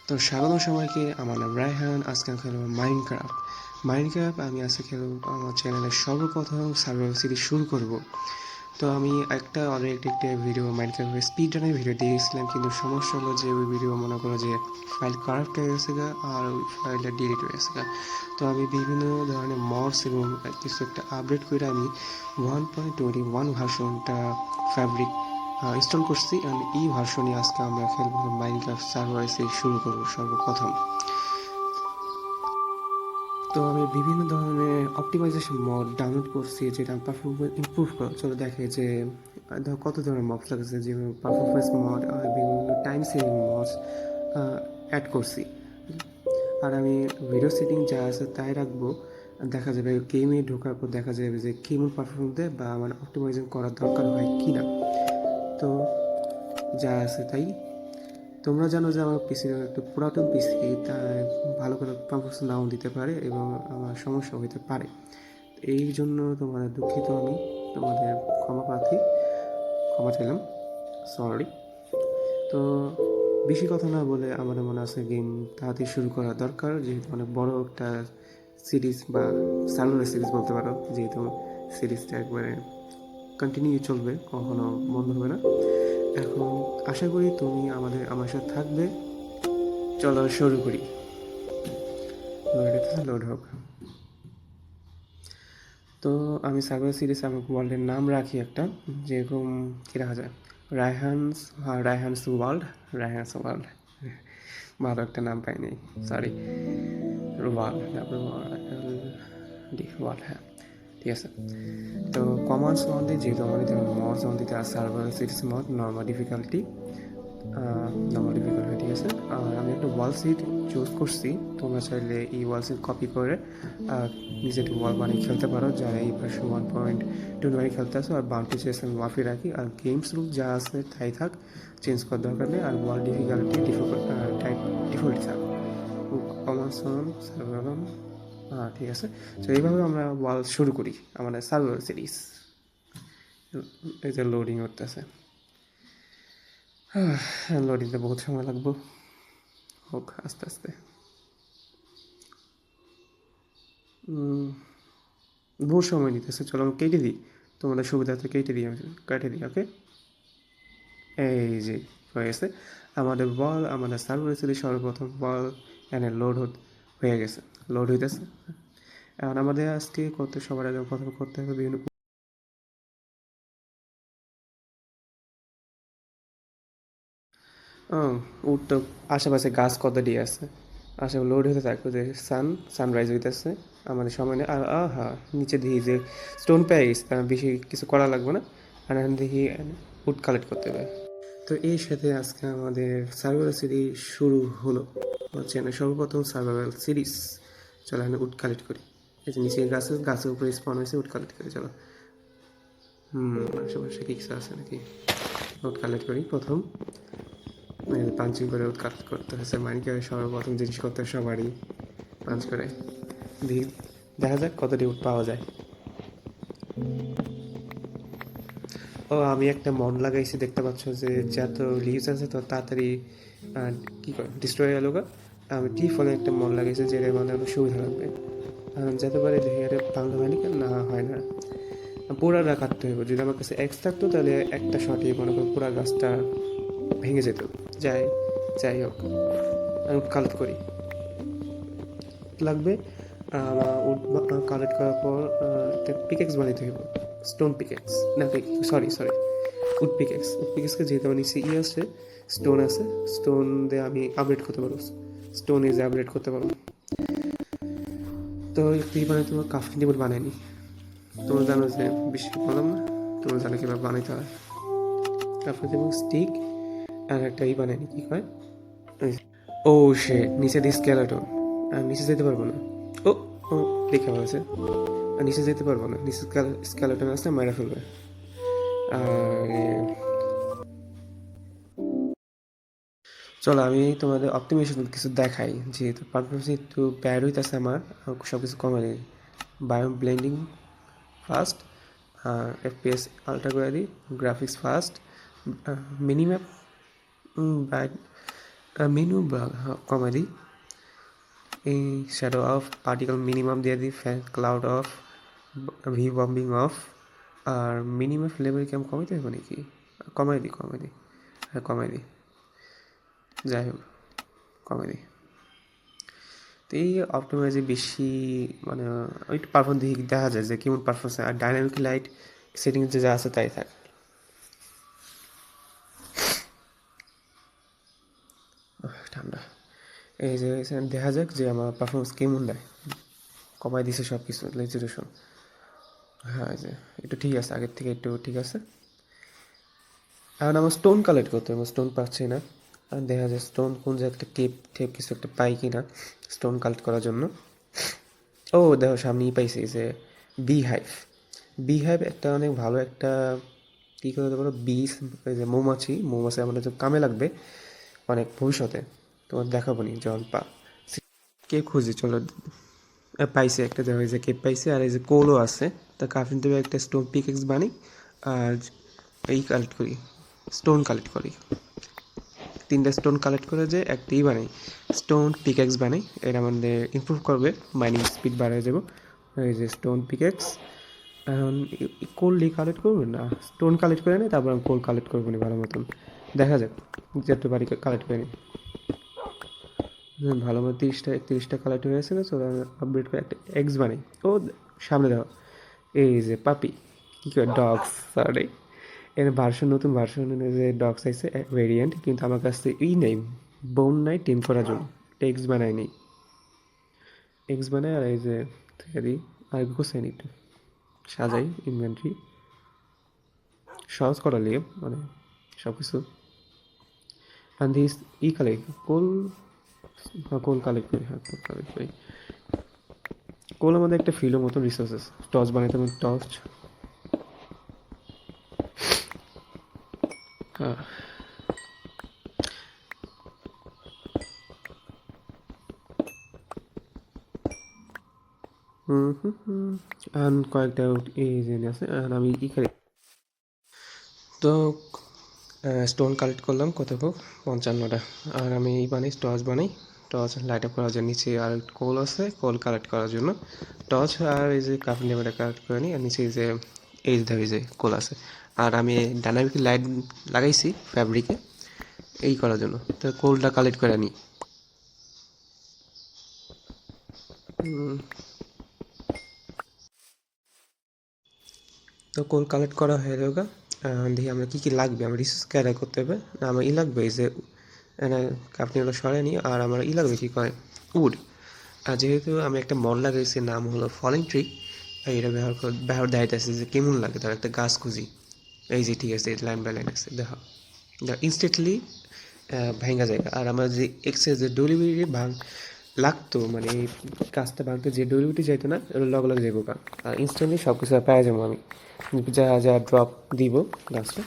তো স্বাগতম সবাইকে। আমার নাম রায়হান। আজকে আমি খেলবো মাইনক্রাফট। আমি আজকে খেলবো আমার চ্যানেলের সর্বপ্রথম সার্ভাইভাল সিরিজ শুরু করব। তো আমি অলরেডি একটা ভিডিও মাইনক্রাফটের স্পিড রানের ভিডিও দিয়েছিলাম, কিন্তু সমস্যা হলো যে ওই ভিডিও মনে করো যে ফাইল কারাপ্ট হয়ে গেছে গা, আর ওই ফাইলটা ডিলিট হয়ে গেছে গা। তো আমি বিভিন্ন ধরনের মডস এবং কিছু একটা আপডেট করে আমি 1.21 ভার্সনটা ফ্যাব্রিক ইনস্টল করছি। অ্যান্ড এই ভার্সনে আজকে আমরা খেলবো মাইনক্রাফট সার্ভাইভাল সিরিজ শুরু করবো সর্বপ্রথম। তো আমি বিভিন্ন ধরনের অপটিমাইজেশন মড ডাউনলোড করছি, যেটা পারফরমেন্স ইমপ্রুভ করে। চলো দেখে যে কত ধরনের মডস লাগছে, যেমন পারফরমেন্স মড আর বিভিন্ন টাইম সেভিং মডস অ্যাড করছি। আর আমি ভিডিও সেটিং যা আছে তাই রাখবো। দেখা যাবে গেমে ঢোকার পর দেখা যাবে যে কেমন পারফরমেন্স দেয় বা আমার অপটিমাইজেশন করার দরকার হয় কি না। তো যা আছে তাই। তোমরা জানো যে আমার পিসি একটু পুরাতন পিসি, তাই ভালো করে পারফরমেন্স নাও দিতে পারে এবং আমার সমস্যা হতে পারে। এই জন্য তোমাদের দুঃখিত, আমি তোমাদের ক্ষমা চাইলাম, সরি। তো বেশি কথা না বলে আমাদের মনে আছে গেম তাড়াতাড়ি শুরু করা দরকার, যেহেতু অনেক বড় একটা সিরিজ বা সার্ভাইভাল সিরিজ বলতে পারো, যেহেতু সিরিজটা একবারে কন্টিনিউ চলবে, কখনো বন্ধ হবে না। এখন আশা করি তুমি আমার সাথে থাকবে। চলো শুরু করি। লোড হোক। তো আমি সার্ভার সিরিজ আমার ওয়ার্ল্ডের নাম রাখি একটা, যেরকম কী রাখা যায়, রায়হানস ওয়ার্ল্ড। ভালো একটা নাম পাইনি, সরি। ওয়ার্ল্ড, হ্যাঁ, ঠিক আছে। তো কমান্ডস মধ্যে যেহেতু আমাদের মডস মধ্যে আর server series mod normal difficulty, ঠিক আছে। আর আমি একটা ওয়াল সিট চুজ করছি। তোমরা চাইলে এই ওয়াল সিট কপি করে নিজে একটু ওয়াল বানিয়ে খেলতে পারো, যারা এই ভার্সন 1.29 খেলতে আসো। আর বাউন্টি চেস আমি মাফি রাখি, আর গেমস রুল যা আছে তাই থাক, চেঞ্জ করার দরকার নেই। আর ওয়াল ডিফিকাল্টি ডিফল্ট থাক। ঠিক আছে। তো এইভাবে আমরা ওয়াল শুরু করি আমাদের সার্ভার সিরিজ। এই যে লোডিং করতেছে, লোডিংতে বহুত সময় লাগবে, হোক আস্তে আস্তে। বহু সময় নিতেছে, চলো আমি কেটে দিই, তোমাদের সুবিধাতে কেটে দিই, আমি কেটে দিই, ওকে। এই যে হয়ে গেছে আমাদের সার্ভার সিরিজ সর্বপ্রথম বল এনে হয়ে গেছে, লোড হইতেছে। এখন আমাদের আজকে সবার আগে প্রথম করতে হবে বিভিন্ন উঠ তো আশেপাশে গাছ কতটি আছে, আশেপাশে লোড হতে থাকবে যে সানরাইজ হইতেছে, আমাদের সময় নেই। আর নিচে দেখি যে স্টোন পেয়ে গেছে, বেশি কিছু করা লাগবে না। আর এখন দেখি উড কালেক্ট করতে হবে। তো এর সাথে আজকে আমাদের সার্ভাইভাল সিরিজ শুরু হলো। হচ্ছে না সর্বপ্রথম সার্ভাইভাল সিরিজ। চলো আমি উড কালেক্ট করি। এই যে নিচে গাছের উপরে স্পন হয়েছে, উড কালেক্ট করি। চলো আশেপাশে কি কিছু আছে নাকি, উড কালেক্ট করি প্রথম। পাঞ্চিং করে উড কালেক্ট করতে হয়েছে। মাইনকে সর্বপ্রথম জিনিস করতে সবারই পাঞ্চ করে দেখি, দেখা যাক কতটি উড পাওয়া যায়। ও আমি একটা মন লাগাইছি, দেখতে পাচ্ছ যে যত লিভস আছে তো তাড়াতাড়ি কী করে ডিস্ট্রয় গেল গা। আমি টি ফলে একটা মন লাগাইছে, যেটা মানে আমার সুবিধা লাগবে। যেতে পারে দেখি আরে ভাঙতে হয়নি কেন, না হয় না, পুরাটা কাটতে হবে। যদি আমার কাছে এক্স থাকতো তাহলে একটা শটে মনে করো পুরা গাছটা ভেঙে যেত। যাই যাই হোক, আমি কালেক্ট করি লাগবে। কালেক্ট করার পর একটা পিকেক্স বানাইতে হবে, স্টোন পিকেক্স না, সরি উড পিকেক্সকে যেহেতু আমার নিচে আছে, স্টোন আছে, স্টোন দিয়ে আমি আপডেট করতে পারবো, স্টোন ইজ আপডেট করতে পারবো। তো এই বানাই তোমার কাফিং টেবিল বানায়নি, তোমরা জানো যে বেশি বললাম না, তোমরা জানো কীভাবে বানাইতে হয়। কাফিং টেবিল স্টিক আর একটা বানায়নি, কী হয়, ও সে নিচে দিয়ে স্কেলেটন, আর নিচে যেতে পারবো না। ও ও দেখা হয়েছে, আর নিচে যেতে পারবো না, নিচে স্কেলেটন আছে, মারা ফেলবে। আর চলো আমি তোমাদের অপটিমাইজেশন কিছু দেখাই, যেহেতু পারফরমেন্স একটু ব্যাড হইতেছে আমার, সব কিছু কমে দিই। Bio blending fast, FPS ultra করে দিই, গ্রাফিক্স ফাস্ট, মিনিম্যাপ মেনু কমাই দিই, এই শ্যাডো অফ, পার্টিকেল মিনিমাম দিয়ে দিই, ফ্যান ক্লাউড অফ, ভি বম্বিং অফ, আর মিনিমাম ফ্লেভার কি আমি কমাইতে হবে নাকি? কমাই দিই, হ্যাঁ কমাই দিই, যাই হোক কমাই দিই। তো এই অপটিমাইজে বেশি মানে একটু পারফরমেন্স দেখা যায় যে কেমন পারফরমেন্স, আর ডাইনামিক লাইট সেটিং যে যা আছে তাই থাকে। ঠান্ডা, এই যে দেখা যাক যে আমার পারফরমেন্স কেমন দেয়। কমাই দিছে সব কিছু রেজুলেশন, হ্যাঁ এই যে একটু ঠিক আছে, আগের থেকে একটু ঠিক আছে। এখন আমার স্টোন কালেক্ট করতে হবে, স্টোন পাচ্ছি না। আর দেখা যায় স্টোন কোন যে একটা টেপ টেপ কিছু একটা পাই কিনা স্টোন কালেক্ট করার জন্য। ও দেখো সামনেই পাইছি যে বি হাইভ একটা অনেক ভালো একটা কী করে বলো বিষ, এই যে মৌমাছি আমাদের তো কামে লাগবে অনেক ভবিষ্যতে, তোমার দেখাবো নি যখন কে খুঁজি চলো। পাইছে একটা, দেখা যায় কেপ পাইছে, আর এই যে কোলও আছে। তা কাফিন থেকে একটা স্টোন পিকেক্স বানাই, আর এই কালেক্ট করি, স্টোন কালেক্ট করি, 3টা স্টোন কালেক্ট করে যে একটাই বানাই, স্টোন পিকেক্স বানাই। এটা আমাদের ইমপ্রুভ করবে, মাইনিং স্পিড বাড়ায় যাবো। এই যে স্টোন পিকেক্স, এখন কোল দিয়ে কালেক্ট করবো না, স্টোন কালেক্ট করে নিই, তারপর আমি কোল কালেক্ট করবো নি ভালো মতন, দেখা যাক যত বাড়ি কালেক্ট করে নিই। ভালো মতো 30টা কালেক্ট হয়ে গেছে না, তো আপডেট করে একটা এক্স বানাই। ও সামনে দাও, এই যে পাপি, কী করে ডগস, সরি এর নতুন ভার্সন যে ডগস আইসে ভেরিয়েন্ট, কিন্তু আমার কাছে নেই, বোন নাই টিম করার জন্য, এক্স বানাই নেই। এক্স বানাই আর এই যে থেকে দিই, আর গোছাই নিই একটু, সাজাই ইনভেন্টরি সহজ করার লিগে, মানে সব কিছু। অ্যান্ড দিস কালেক্ট কোল, হ্যাঁ কোল কালেক্ট করি, হ্যাঁ কোল কালেক্ট করি। কোল আমাদের একটা ফিলের মতন রিসোর্সেস, টর্চ বানাইতে হবে, টর্চ, হ্যাঁ আর কয়েকটা এই যে আছে, আর আমি খালি তো স্টোন কালেক্ট করলাম কত হোক 55টা, আর আমি বানাই টর্চ বানাই, টর্চ লাইট আপ করার জন্য নিচে, আর কোল আছে কোল কালেক্ট করার জন্য, টর্চ আর এই যে কার্বন ডাইঅক্সাইড কালেক্ট করে নিই, আর নিচে এই যে এই যে কোল আছে। আর আমি ডাইনামিক লাইট লাগাইছি ফ্যাব্রিকে এই করার জন্য, তো কোলটা কালেক্ট করে নিই। তো কোল কালেক্ট করা হয়ে যাবে। দেখি আমরা কী কী লাগবে, আমার রিসোর্স ক্যারি করতে হবে না, আমার লাগবে এই যে আপনি হলো সরাই নিই, আর আমার লাগবে কী করে উড। আর যেহেতু আমি একটা মড লাগাইছি নাম হলো ফলিং ট্রি, এটা ব্যবহার দেখাইতেছে যে কেমন লাগে, তার একটা গাছ খুঁজি। এই যে ঠিক আছে, লাইন বাই লাইন আছে, দেখো ইনস্ট্যান্টলি ভাঙা যায়। আর আমার যে এক্সেস যে ডেলিভারি লাগতো, মানে এই কাজটা ভাঙতে যে ডেলিভারি যাইতো না, ওটা লগে লগে যাইব, আর ইনস্ট্যান্টলি সব কিছু পাওয়া যাবো আমি, যা যা ড্রপ দিব গাছটা।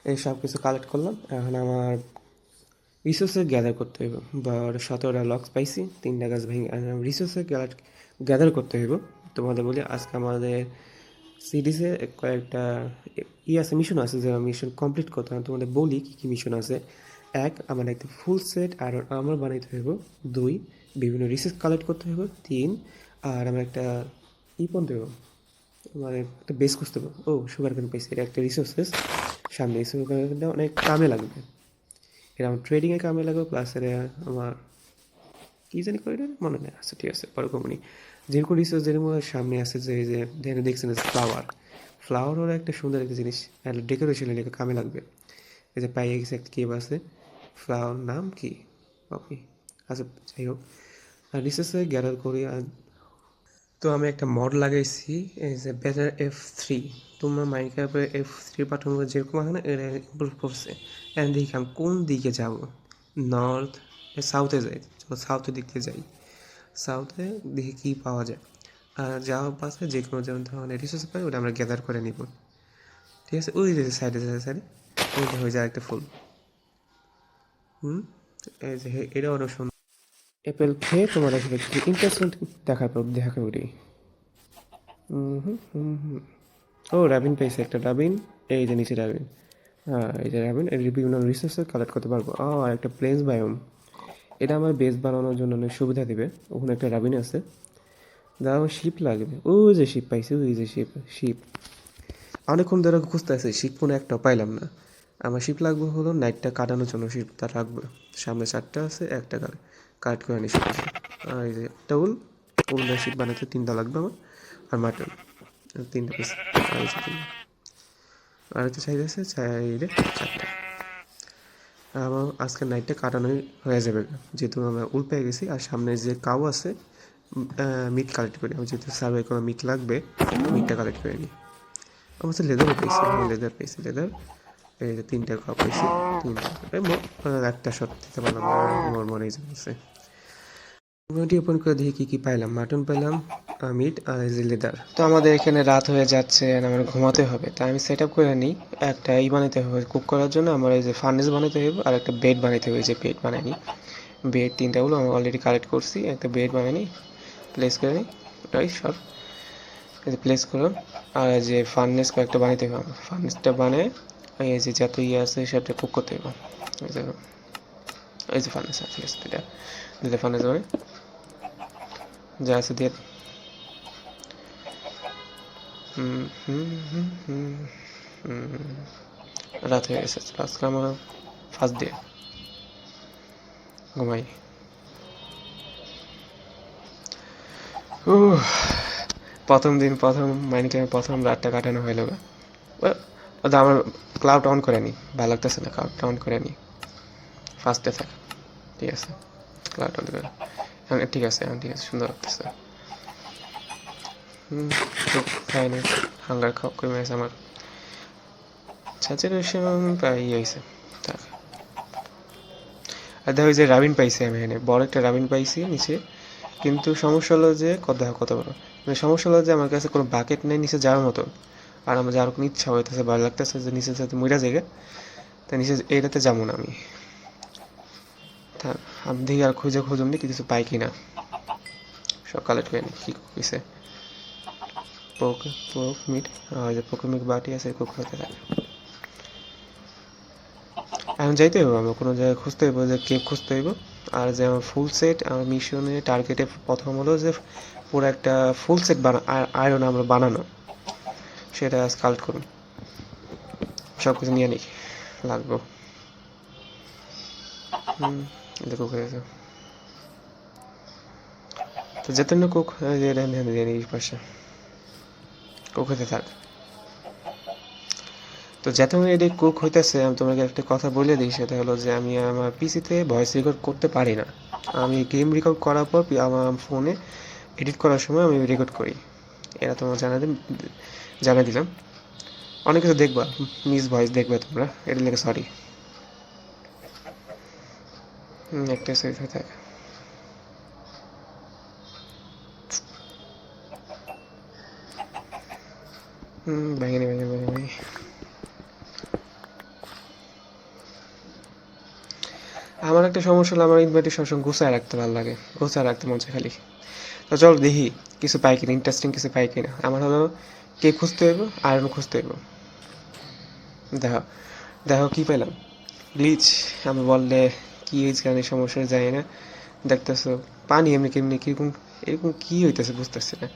এই সব কিছু কালেক্ট করলাম, এখন আমার রিসোর্সে গ্যাদার করতে হইব। বা 17টা লক্স পাইছি, 3টা গাছ ভেঙে রিসোর্সে গ্যাদার করতে হইব। তোমাদের বলি আজকে আমাদের সিরিজে কয়েকটা আছে, মিশন আছে, যে মিশন কমপ্লিট করতে হবে। তোমাদের বলি কী কী মিশন আছে। আমার একটা ফুল সেট আর আমার বানাইতে হইব। 2, বিভিন্ন রিসোর্স কালেক্ট করতে হইব। 3, আর আমার একটা পনতে হইব, মানে একটা বেস খুঁজতে হবে। সুগার কেন পাইছি, এটা একটা রিসোর্সেস সামনে, এই সুগার কেনটা অনেক কামে লাগবে, এটা আমার ট্রেডিংয়ে কামে লাগবে, প্লাস এটা আমার কী জানি করে মনে নেই। আচ্ছা ঠিক আছে, পরে কমনি। যেরকম রিসোর্স যেরকম সামনে আছে, যে যে দেখছেন ফ্লাওয়ার হলো একটা সুন্দর একটা জিনিস, ডেকোরেশনের লেগে কামে লাগবে। এই যে পাইয়ে গেছে একটা কেব আছে, ফ্লাওয়ার নাম কি ওকে, আচ্ছা যাই হোক, আর রিসোর্সে গ্যাদার করি। আর তো আমি একটা মড লাগাইছি, এই যে বেটার F3, তোমরা মাইনক্রাফটে F3 পাঠানো যেরকম আছে না, এটা ইমপ্রুভ করছে। এখন দেখি আমি কোন দিকে যাব, নর্থ সাউথে যাই, চলো সাউথের দিক থেকে যাই, সাউথে দেখি কী পাওয়া যায়। আর যাওয়ার পাশে যে কোনো যেমন ধরনের রিসোর্স পাই ওটা আমরা গ্যাদার করে নিব, ঠিক আছে। ওই যে সাইডে সাইডে ওইটা হয়ে যায় একটা ফুল। হুম, এই যে এটা অনেক সুন্দর। অ্যাপেল খেয়ে তোমার আসলে কিছু ইন্টারেস্টিং দেখা করি। হুম হুম হুম হুম ও রাবিন পাইছে একটা, রাবিন এই যে নিচে রাবিন, হ্যাঁ, এটা রাবেন এর বিভিন্ন রিসোর্সে কালেক্ট করতে পারবো। আর একটা প্লেস বায়োম, এটা আমার বেস বানানোর জন্য অনেক সুবিধা দিবে। ওখানে একটা রাবিন আছে, যা আমার শিপ লাগবে। ওই যে শিপ পাইছি, ওই যে শিপ শিপ অনেকক্ষণ ধরে খুঁজতে আছে, শিপ কোনো একটা পাইলাম না। আমার শিপ লাগবে হলো নাইটটা কাটানোর জন্য, শিপ তার রাখবে। সামনে 4টা আছে, একটা কালেক্ট করে আনি শিপ। আর এই যে একটা উল দিয়ে শিপ বানাতে 3টা লাগবে আমার। আর মাটন 3টা পিস। আর এই যে 3টা। আর একটা সাইজ আছে, চাইলে 4টা। আমার আজকে নাইটটা কাটানোই হয়ে যাবে, যেহেতু আমরা উল পেয়ে গেছি। আর সামনে যে কাউ আছে, মিট কালেক্ট করি আমি, যেহেতু সার্ভে কোনো মিট লাগবে, মিটটা কালেক্ট করে নিই। আমার কাছে লেদারও পেয়েছি, আমি লেদার পেয়েছি, লেদার। এই যে 3টা কাপ পেয়েছি, 3টা। একটা শট দিতে পারলাম আর মরেই যাচ্ছে। মোটামুটি ওপেন করে দেখি কী কী পাইলাম। মাটন পাইলাম, মিট আর এই যে লেদার। তো আমাদের এখানে রাত হয়ে যাচ্ছে আর আমার ঘুমাতে হবে, তাই আমি সেট আপ করে নিই। একটা বানাতে হবে কুক করার জন্য, আমার এই যে ফার্নেস বানাতে হবে আর একটা বেড বানাতে হবে। এই যে বেড বানাই নিই, বেড 3টাগুলো আমি অলরেডি কালেক্ট করছি। একটা বেড বানাই নিই, প্লেস করে নিই, ওটাই সব এই যে প্লেস করলাম। আর এই যে ফার্নেস কয়েকটা বানাইতে হবে আমার, ফার্নেসটা বানিয়ে এই যে যত আছে সেটা কুক করতে হবে। এই যে ফার্নেস আছে, ঠিক আছে, এটা দিলে ফার্নেস বানাই যা আছে দিয়ে। রাত হয়ে গেছে, আজকে আমার ফার্স্ট ডে, ঘুমাই। প্রথম দিন, প্রথম মাইনক্রাফ্টে প্রথম রাতটা কাটানো হয়ে যাবে। ওটা আমার ক্লাউড অন করে নি, ভালো লাগতেছে না, ক্লাউডটা অন করে নি। ফার্স্টে থাক, ঠিক আছে, ক্লাউড অন করে। ঠিক আছে, এখন ঠিক আছে, সুন্দর লাগতেছে। খাই নি, হাঙ্গার খাও করে মেরেছে আমার। স্যাচুরেশন প্রায় হয়েছে, থাক। আর দেখো, যে রাবিন পাইছি আমি এখানে, বড় একটা রাবিন পাইছি নিচে। কিন্তু সমস্যা হলো যে কত বড়, মানে সমস্যা হলো যে আমার কাছে কোনো বাকেট নেই নিচে যাওয়ার মতো। আর আমার যাওয়ার কোনো ইচ্ছা হইতেছে, ভালো লাগতেছে যে নিচে যাতে মইরা জায়গা, তাই নিচে এটাতে যাবো না আমি। আমি দেখি আর খুঁজুন নি কিছু পাই কিনা, সব কালেক্ট করে নি। কি কইছে পোক, পোক মিট, যে পোক মিট বাটি আছে, কুক হতে থাকে। এখন যাইতে হইব, আমার কোনো জায়গায় খুঁজতে হইব, যে কেক খুঁজতে হইব। আর যে আমার ফুল সেট, আমার মিশনে টার্গেটে প্রথম হলো যে পুরো একটা ফুল সেট আয়রন আমরা বানানো, সেটা আজ কালেক্ট করুন। সব কিছু নিয়ে নিই, লাগবো। এটা কুক হয়ে গেছে, তো যেতে না কুক, এটা দিয়ে নিই পাশে, কুক হতে থাক। তো যতক্ষণ এটি কুক হইতেছে, আমি তোমাকে একটা কথা বলে দিই, সেটা হলো যে আমি আমার পিসিতে ভয়েস রেকর্ড করতে পারি না। আমি গেম রেকর্ড করার পর আমার ফোনে এডিট করার সময় আমি রেকর্ড করি। এরা তোমার জানা দিলাম। অনেক কিছু দেখবা, মিস ভয়েস দেখবে তোমরা, এটা লেগে সরি। একটা সেফ হয়ে থাকে। ভেঙে আমার একটা সমস্যা হলো, আমার ইনভার্টার সবসময় গুছায় রাখতে ভালো লাগে, গুছায় রাখতে মন চায় খালি। তো চল দেখি কিছু পাই কিনা, ইন্টারেস্টিং কিছু পাই কিনা। আমার হলো কে খুঁজতে হইব, আয়রন খুঁজতে হইব। দেখো দেখো কি পেলাম, ব্লিচ। আমি বললে কি হয়েছে, কারণে সমস্যা যায় না। দেখতেছো পানি এমনি কেমনি কিরকম, এরকম কি হইতেছে বুঝতেছি না।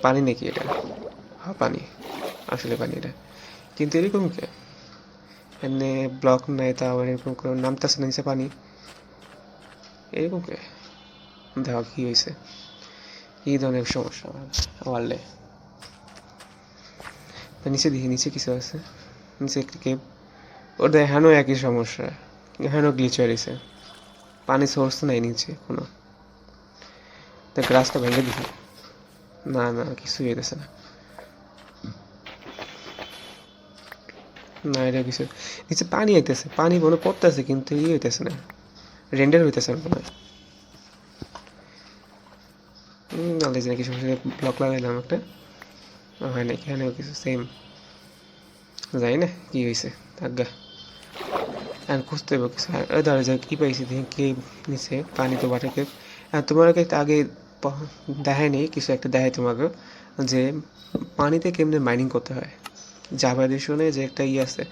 পানি নাকি এটা? হ্যাঁ পানি, আসলে পানি এটা, কিন্তু এরকম কে? এমনি ব্লক নাই, তা আবার এরকম করে নামতেছে না নিচে পানি, এরকম কে? দেখো কি হয়েছে, কি ধরনের সমস্যা ওয়ার্ল্ডে। তো নিচে দেখি, নিচে কিছু আছে, নিচে একটি কেপ। ওটা এখানেও একই সমস্যা, এখানেও গ্লিচ হয়ে গেছে, পানি সোর্স নাই নিচে কোনো। তো গ্লাসটা ভেঙে দিছি, না না কিছুই হইতেছে না। না এটা কিছু, নিচে পানি আইতেছে, পানি মনে পড়তেছে, কিন্তু হইতেছে না, রেন্ডার হইতেছে না মনে হয়। আলাদা কিছু ব্লক লাগাইলাম একটা, হয় না, এখানেও কিছু সেম, যাই না কি হয়েছে, থাকগা। আর খুঁজতে হবে কিছু। আর ধরো যে কী পাইছি দেখি, কে নিচে পানি তো বাটে কেপ। আর তোমাকে আগে দেখায় নেই, কিছু একটা দেখায় তোমাকে, যে পানিতে কেমনে মাইনিং করতে হয়। জাভা এডিশনে যে একটা আছে,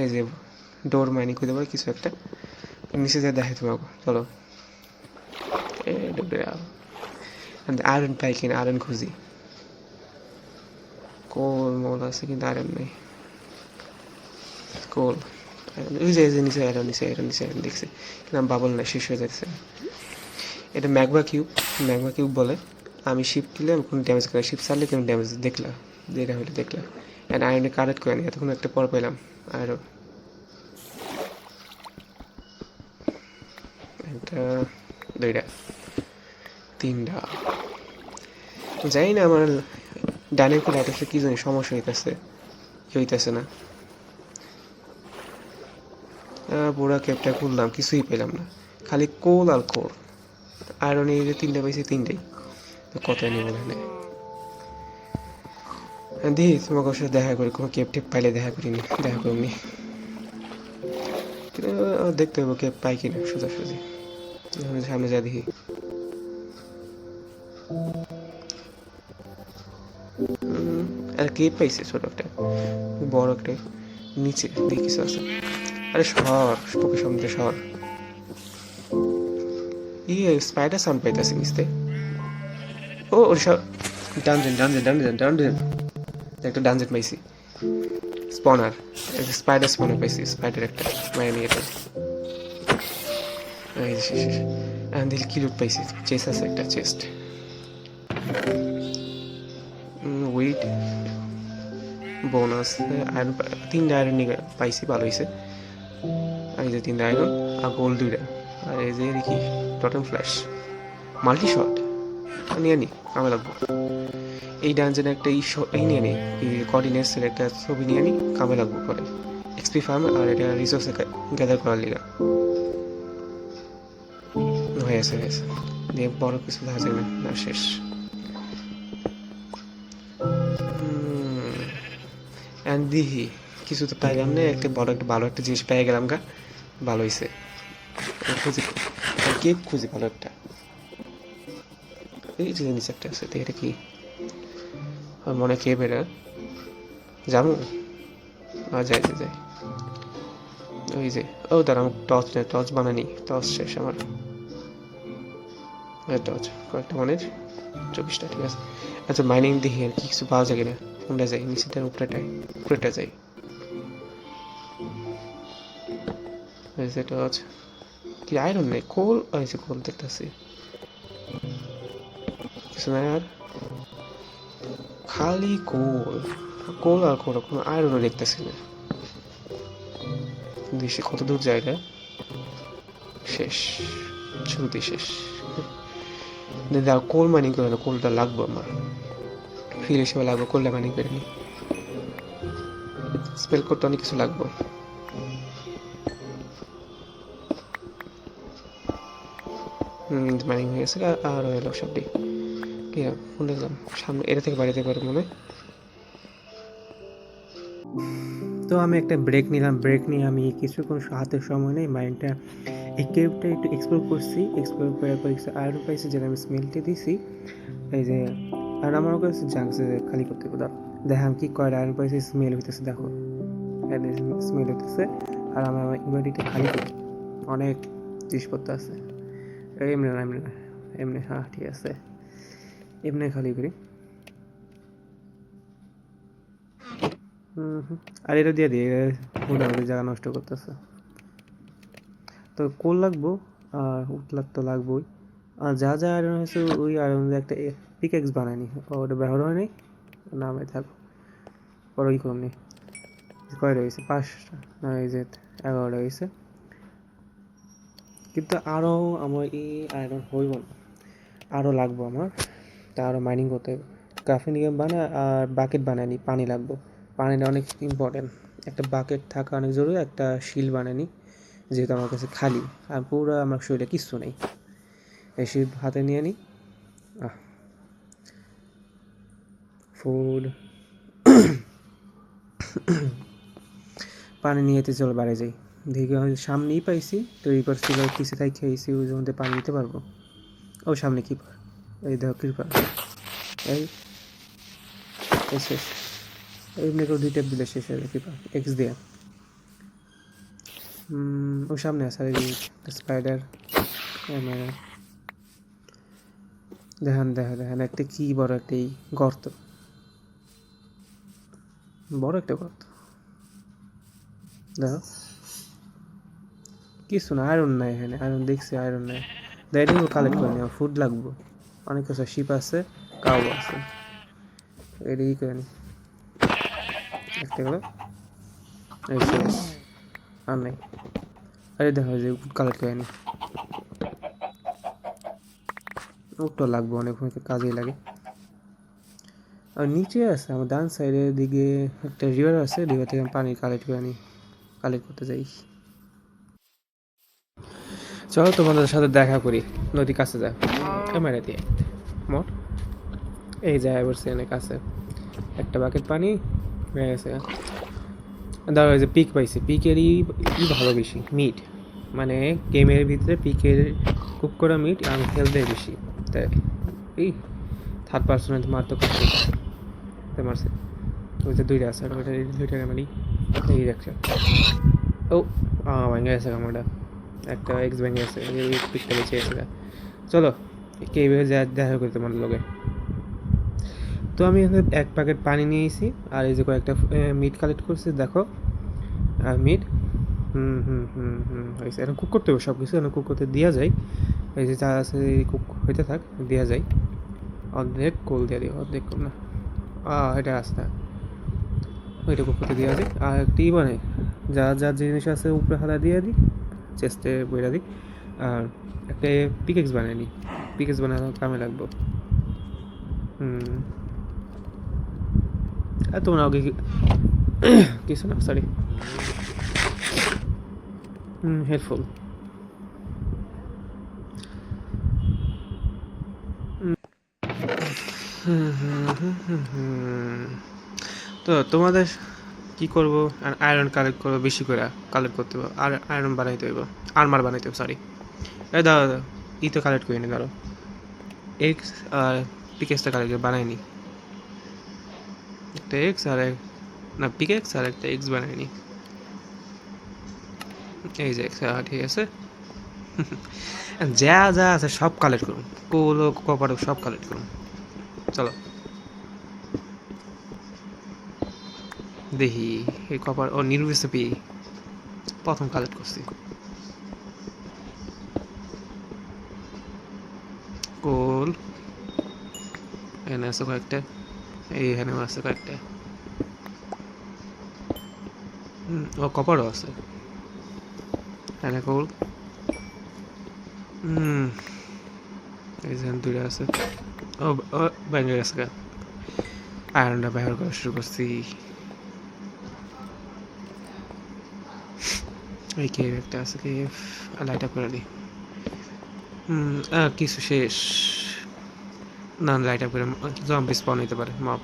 এই যে ডোর মাইনিং করতে পারে কিছু একটা, নিচে যা দেখে তোমাকে। চলো আয়রন পাই কিনা, আয়রন খুঁজি। কোল মোল আছে কিন্তু আয়রন নেই। কোল ওই যে নিচে আয়রন, নিচে আয়রন, নিচে আয়রন দেখছি কিন্তু বাবল না, শেষ হয়ে যাচ্ছে। এটা ম্যাগমা কিউব, ম্যাগমা কিউব বলে। আমি শিপ কিনলে আমি কোনো ড্যামেজ করে, শিপ ছাড়লে কোনো ড্যামেজ দেখলাম, যেটা হলে দেখলাম। অ্যান্ড আয়রনে কারেক্ট করে নি, এতক্ষণ একটা পর পেলাম আয়রন। একটা, দুইটা, তিনটা। জানি না আমার ডাইনিং করে লাইট কি জানি সমস্যা হইতেছে, কি হইতেছে না। পুরা ক্যাবটা খুললাম, কিছুই পেলাম না, খালি কোল আর কোর। আয়রন এই যে তিনটা পাইছি, তিনটাই তো কত নিয়ে বলে না। দিই তোমাকে সাথে দেখা করি, কোনো কেপ টেপ পাইলে দেখা করিনি, দেখা করিনি। কিন্তু দেখতে হবে কেপ পাই কিনা সোজাসুজি, সামনে যা দেখি। আর কেপ পাইছে ছোট একটা, বড় একটা নিচে দেখি কিছু আছে। আরে শহর পক্ষে সমুদ্রে শহর। ইয়ে স্পাইডার সাউন্ড পাইতেছে নিচতে। ও সব ডানজেন ডানজেন ডানজেন ডানজেন, একটা ডানজেন পাইছি। স্পনার, একটা স্পাইডার স্পনার পাইছি, স্পাইডার একটা মায়া নিয়ে। এটা এই যে শেষ। এখন দেখি কি লুট পাইছি, চেস্ট আছে একটা, চেস্ট। ওয়েট বোনাস আয়রন, তিনটা আয়রন নিয়ে পাইছি, ভালো হয়েছে। এই যে তিনটা আয়রন আর গোল্ড দুইটা। আর এই যে দেখি টটেম ফ্ল্যাশ, মাল্টি শট নিয়ে নি, কামে লাগবো। এই ডানজেনে একটা এই নিয়ে নি, এই কোঅর্ডিনেটসের একটা ছবি নিয়ে নি, কামে লাগবো পরে এক্সপি ফার্ম আর এটা রিসোর্সে গ্যাদার করার লিগা। হয়েছে হয়েছে, দিয়ে বড় কিছু দেখা যাবে না, শেষ। দিহি কিছু তো পাইলাম না, একটা বড় একটা ভালো একটা জিনিস পেয়ে গেলাম গা, ভালো হয়েছে। খুঁজি কেক খুঁজি ভালো একটা, এই যে জিনিস একটা আছে, এটা কি মনে কে বেরা যাবো, যাই যাই যাই। ওই যে ও দাঁড়া, আমার টর্চ নেই, টর্চ বানানি, টর্চ শেষ আমার। টর্চ কয়েকটা মানে 24টা, ঠিক আছে। আচ্ছা মাইনিং দেখি আর কি কিছু পাওয়া যায় কিনা। কোনটা যাই, নিচেটার উপরেটায়, উপরেটা যাই। টর্চ কি আয়রন নেই, কোল আছে, কোল দেখতেছি কিছু নাই আর, খালি কোল, কোল আর কোল, কোনো আয়রনও দেখতেছি না। দেশে কত দূর জায়গা, শেষ, শুরুতেই শেষ। কোল মাইনিং করে না, কোলটা লাগবো আমার ফিল হিসেবে লাগবো, কোলটা মাইনিং করে নি। স্পেল করতে অনেক কিছু লাগবো। মাইনিং হয়ে গেছে আর এলো সবটি। কি কোনটা গেলাম সামনে, এটা থেকে বাড়িতে পারে মনে। তো আমি একটা ব্রেক নিলাম, ব্রেক নিয়ে আমি কিছুক্ষণ হাতের সময় নেই মাইন্ডটা এই কেভটা একটু এক্সপ্লোর করছি। এক্সপ্লোর করার পর কিছু আয়রন পাইছি, যেটা আমি স্মেলটে দিছি। এই যে আর আমার কাছে জাংসে খালি করতে হবে, দেখাম কি কয় আয়রন পাইছি, স্মেল হইতেছে, দেখো স্মেল হইতেছে। আর আমার ইনভার্টিটা খালি করি, অনেক জিনিসপত্র আছে। এমনি এমনি এমনি, হ্যাঁ ঠিক আছে, এমনি খালি করি। আর এটা দিয়ে দিই, মোটামুটি জায়গা নষ্ট করতেছে। তো কোল লাগবো আর উঠলাক তো লাগবোই। আর যা যা আয়রন হয়েছে ওই আয়রন দিয়ে একটা পিকেক্স বানায়নি, ওটা ব্যবহার হয়নি, নামে থাকো পরে ওই করুন। কয়টা হয়েছে, 5টা না এই যে 11টা হয়েছে। কিন্তু আরও আমার এই আয়রন হইব না, আরও লাগবো আমার, তা আরও মাইনিং করতে হবে। গ্রাফিনিয়াম বানায় আর বাকেট বানায়নি, পানি লাগবো, পানিটা অনেক ইম্পর্টেন্ট। একটা বাকেট থাকা অনেক জরুরি, একটা শিল বানায়নি যেহেতু আমার কাছে খালি, আর পুরো আমার শরীরে কিচ্ছু নেই। এই শিল হাতে নিয়ে নিই, ফুড পানি নিয়েতে চল বাড়ি যাই। দেখি সামনেই পাইছি, তো এইবার সিগারেট কিসে তাই খেয়েছি, ওই মধ্যে পানি নিতে পারবো। ও সামনে কিপার, এই দেখো কিপার, এই শেষ। এমনি করে 2 ট্যাপ দিলে শেষ হয়ে যায় কিপার, এক্স দিয়ে। ওর সামনে আছে আর স্পাইডার ক্যামেরা। দেখেন দেখেন দেখেন একটা কি বড় একটা এই গর্ত, বড় একটা গর্ত। দেখো কিছু না, আয়রন নাই এখানে, আয়রন দেখছি আয়রন নাই। দেখি কালেক্ট করে নিও, ফুড লাগবো অনেক কিছু। শিপ আছে, কাউ আছে, এদিকে করে নি একটা গেলো। এই শেষ, আর নাই। আরে দেখো যে ফুড কালেক্ট করে নি, উঠটো লাগবো অনেক, কাজেই লাগে। আর নিচে আছে আমার ডান সাইডের দিকে একটা রিভার আছে, রিভার থেকে আমি পানি কালেক্ট করে আনি, কালেক্ট করতে যাই। চলো তোমাদের সাথে দেখা করি, নদীর কাছে যা ক্যামেরা দিয়ে মোট এই যায় বলছে অনেক কাছে একটা বাকেট পানি হয়ে গেছে। ধরো যে পিক পাইছে, পিকেরই ভালো বেশি মিট, মানে গেমের ভিতরে পিকের কুক করা মিট আমি খেলতে বেশি। তাই এই থার্ড পার্সনের মারতে করতে মারছে, ওই যে দুইটা আছে, ওইটা দুইটা ক্যামেরি এই একটা। ও ভেঙে গেছে ক্যামেরাটা, একটা এক্স ভেঙে গেছে, পিকটা বেঁচে গেছে। চলো কে যা দেখা করি তোমার লগে। তো আমি এখানে এক প্যাকেট পানি নিয়েছি আর এই যে কয়েকটা মিট কালেক্ট করছি দেখো। আর মিট হয়েছে, এখন কুক করতে হবে সব কিছু, এখন কুক করতে দেওয়া যায়। এই যে যা আছে কুক হইতে থাক, দেওয়া যায়। অর্ধেক কোল দিয়ে দিই, অর্ধেক কোল না, এটা আসতে ওইটা কুক করতে দেওয়া যায়। আর একটি মানে যা যা জিনিস আছে উপরে হালা দিয়ে দিই, চেস্টে বইরা দিই। আর একটা পিকেক্স বানিয়ে নিই, পিকেক্স বানানো কামে লাগবো। তোমরা ওকে কিছু না, সরি হেডফোন। তো তোমাদের কি করব, আয়রন কালেক্ট করবো বেশি করে, কালেক্ট করতে হবে আর আয়রন বানাইতে হইব, আর্মার বানাইতে হবে। সরি এই দাও দাও ই তো কালেক্ট করি নি, ধরো এক্স আর পিকেক্সটা কালেক্ট বানাইনি, একটা এক্স আর না পিকেক্স আর একটা এক্স বানাইনি। এই যে এক্স, ঠিক আছে। যা যা আছে সব কালেক্ট করুন, কোলো কপার সব কালেক্ট করুন। চলো দেখি এই কপার ও নির্বিসপি প্রথম কালেক্ট করছি। কোল এখানে আছে কয়েকটা, এইখানেও আছে কয়েকটা, ও কপারও আছে এখানে কোল। এই যে দুইটা আছে, ও ব্যাঙ্গে গেছে গা, আয়রনটা ব্যবহার করা শুরু করছি। এই কেভ একটা আছে, কেভ লাইট আপ করে দিই। কিছু শেষ না, লাইট আপ করে জম্বি স্পন হইতে পারে। মব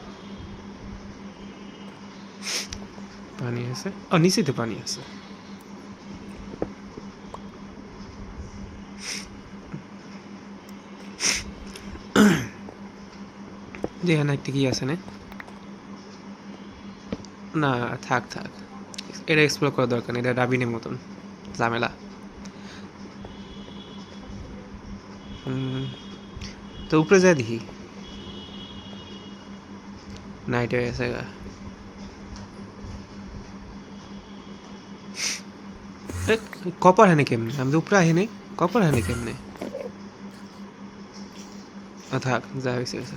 পানি আছে, ও নিচেতে পানি আছে। যেখানে একটা কি আছে না, না থাক থাক, এটা এক্সপ্লোর করা দরকার নেই, এটা রাবিনের মতন ঝামেলা। তো উপরে যায় দেখি, নাইট হয়ে গেছে গা। কপার হেনে কেমনে, আমি তো উপরে আহি নাই, কপার হেনে কেমনে। থাক যা হয়েছে গেছে,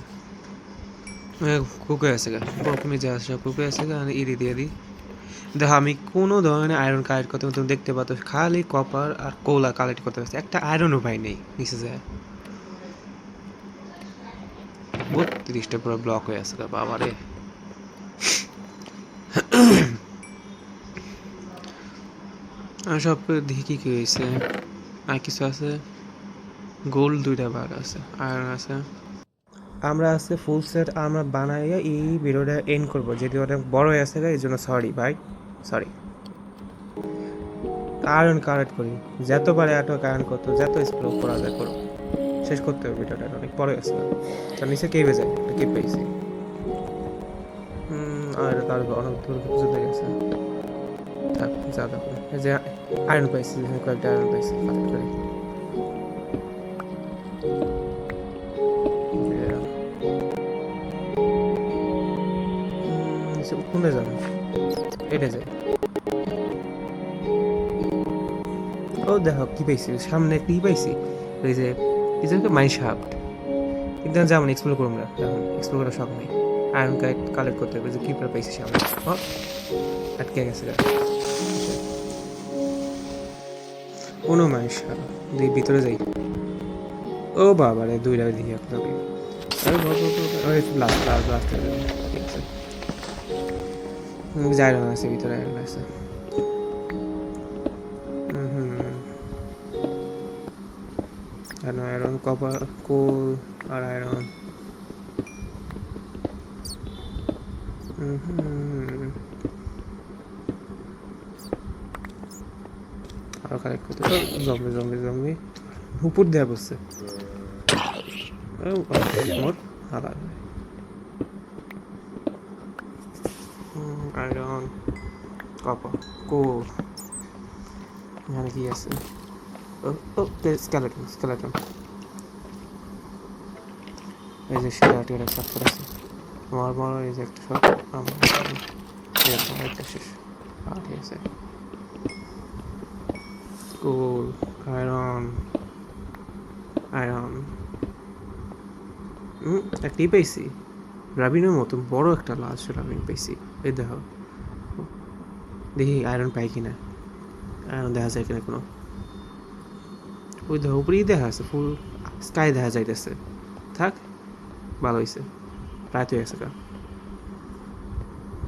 কুকে আছে গা, প্রথমে যা আছে কুকে আছে গা, ইরি দিয়ে দিই। দেখো আমি কোনো ধরনের আয়রন কালেক্ট করতে, তুমি দেখতে পাচ্ছ খালি কপার আর কোলা কালেক্ট করতে পারছি, একটা আয়রনও পাই নেই নিচে যায়। 32টা পুরো ব্লক হয়ে আছে বাবা রে। সব দেখি কি কি হয়েছে, আর কিছু আছে, গোল্ড 2টা বার আছে, আয়রন আছে। আমরা আছে ফুল সেট আমরা বানাইয়া এই ভিডিওটা এন্ড করবো, যেটি অনেক বড় হয়ে আছে এই জন্য সরি ভাই, সরি। আয়রন কালেক্ট করি, যত পারে এত কারণ করতো, যত এক্সপ্লোর করা যায় করো, শেষ করতে হবে ভিডিওটা, অনেক বড় হয়ে আছে। তার নিচে কেভে যায়, কেভ পেয়েছি। আর তার অনেক দূর পর্যন্ত গেছে, থাক যা দেখো এই যে আয়রন পাইছি, কয়েকটা আয়রন পাইছি কালেক্ট করে। কোনটা যাবে? এটা যায়। ও দেখো কি পাইছি, সামনে কি পাইছি, ওই যে কি যেন মাইন শাফট। কিন্তু যেমন এক্সপ্লোর করবো না, এখন এক্সপ্লোর করার শখ নেই। আয়রন কালেক্ট করতে হবে, যে কিপার পাইছি সামনে। ও আটকে গেছে গা। কোনো মাইন শাফট, দুই ভিতরে যাই। ও বাবা রে, দুইটা দিকে একটাকে। আরে ব্লাস্ট ব্লাস্ট ব্লাস্ট হয়ে যাবে, ঠিক আছে। যাই না আছে ভিতরে, আয়রন আছে। আয়রন কপার কোল আর আয়রন। আরো কালেক্ট করতে জম্বি জম্বি জম্বি উপর দেওয়া বসছে। মোট আবার আয়রন কপার কোল। এখানে কি আছে? ও স্কেলেটন স্কেলেটন। এই যে সেটা একটা শট আছে আমার বড়, এই যে একটা শট আমার একটা শেষ। ঠিক আছে, কোল আয়রন আয়রন। একটাই পাইছি, রাবিনের মতো বড় একটা লাল রাবিন পাইছি। এই দেখো, দেখি আয়রন পাই কিনা, আয়রন দেখা যায় কিনা কোনো। ওই দেখো উপরেই দেখা আছে, ফুল স্কাই দেখা যাইতেছে। থাক, ভালো হয়েছে, রাত হয়ে গেছে গা।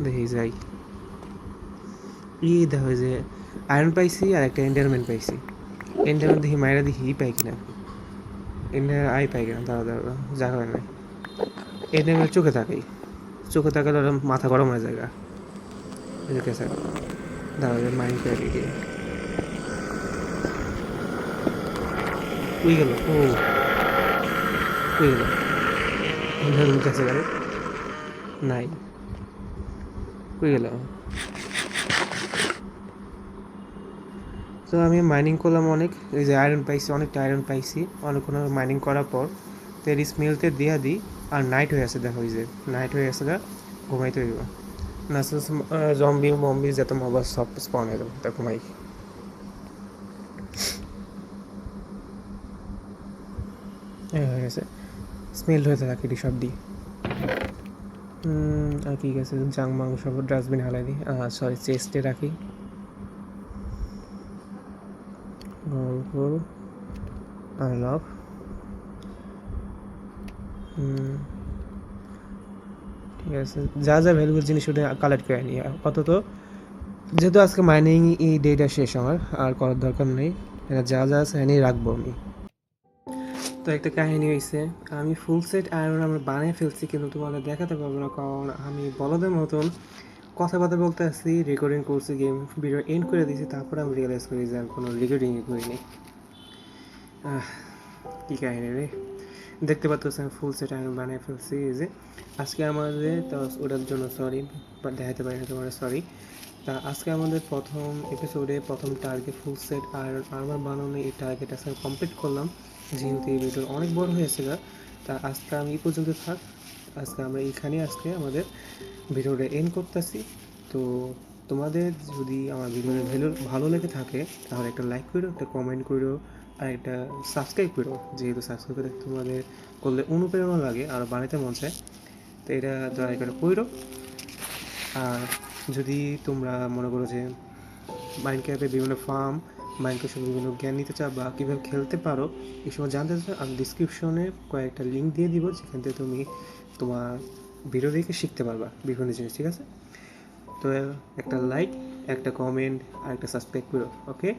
দেখি যাই। এই দেখো যে আয়রন পাইছি আর একটা এন্ডারম্যান পাইছি। এন্ডারম্যান দেখি মায়েরা দেখি পাই কিনা, এন্ডার আই পাই কিনা, দাঁড়া দাঁড়া জায়গা নাই। এন্ডারম্যান চোখে তাকাই, চোখে তাকালে ওরা মাথা গরম হয়ে যায় গা। কেসে দাঁড়া মাইন্ড করে গিয়ে উই গেল। ও উই গেল, এন্ডারম্যান কেসে গেল নাই, উই গেল। তো আমি মাইনিং করলাম অনেক, এই যে আয়রন পাইছি, অনেকটা আয়রন পাইছি। অনেকক্ষণ মাইনিং করার পর তো এর স্মেলতে দিয়া দিই, আর নাইট হয়ে আছে। দেখো এই যে নাইট হয়ে আছে গা, ঘুমাইতে হইব না। জম্বি মম্বি যত মবা সব স্পন হয়ে যাবো, তা ঘুমাই। হয়ে গেছে, স্মেল হয়ে থাকে এটি সব দিই। আর কি গেছে, জাং মাং সব ডাস্টবিন হালাই দিই, সরি চেস্টে রাখি। গল্প আনলক। ঠিক আছে, যা যা ভ্যালুয়েবল জিনিস ওটা কালেক্ট করে নিই আপাতত। যেহেতু আজকে মাইনিং এই ডেটা শেষ, আমার আর করার দরকার নেই। এটা যা যা আছে এনেই রাখবো আমি। তো একটা কাহিনী হয়েছে, আমি ফুল সেট আয়রন আমরা বানিয়ে ফেলছি, কিন্তু তোমাদের দেখাতে পারবো না, কারণ আমি বলদের মতন কথাবার্তা বলতে আসছি, রেকর্ডিং করছি, গেম ভিডিও এন্ড করে দিয়েছি। তারপরে আমি রিয়েলাইজ করি যে আমি কোনো রেকর্ডিংই করিনি। কী কাহিনী রে। দেখতে পাচ্ছ আমি ফুল সেট আয়রন বানিয়ে ফেলছি। এই যে আজকে আমাদের, তো ওটার জন্য সরি, বাট দেখাতে পারি না তোমার, সরি। তা আজকে আমাদের প্রথম এপিসোডে প্রথম target full set iron armour বানানো, এই টার্গেট আজকে কমপ্লিট করলাম। যেহেতু এই ভিডিও অনেক বড় হয়েছে গা, তা আজকে আমি এই পর্যন্ত থাক। আজকে আমরা এইখানে আজকে আমাদের ভিডিওটা এন্ড করতেছি। তো তোমাদের যদি আমার ভিডিওর ভালো লেগে থাকে, তাহলে একটা লাইক করো, একটা কমেন্ট করো, আর একটা সাবস্ক্রাইব করো। যেহেতু সাবস্ক্রাইব করে তোমাদের করলে অনুপ্রেরণা লাগে আর বানাইতে মন চায়, তো এটা দয়া করে করো। আর যদি তোমরা মনে করো যে মাইনক্রাফ্টের বিভিন্ন ফার্ম, মাইনক্রাফ্টের বিভিন্ন জ্ঞান নিতে চাও বা কীভাবে খেলতে পারো, এই সময় জানতে চাও, আমি ডিসক্রিপশনে কয়েকটা লিঙ্ক দিয়ে দিব, যেখান থেকে তুমি তোমার ভিডিও দেখে শিখতে পারবা বিভিন্ন জিনিস। ঠিক আছে, তো একটা লাইক, একটা কমেন্ট আর একটা সাবস্ক্রাইব করো। ওকে,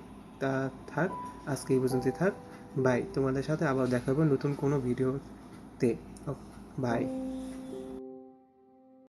তা থাক, আজকে এই পর্যন্তই থাক। বাই, তোমাদের সাথে আবার দেখা হবে নতুন কোনো ভিডিওতে। বাই।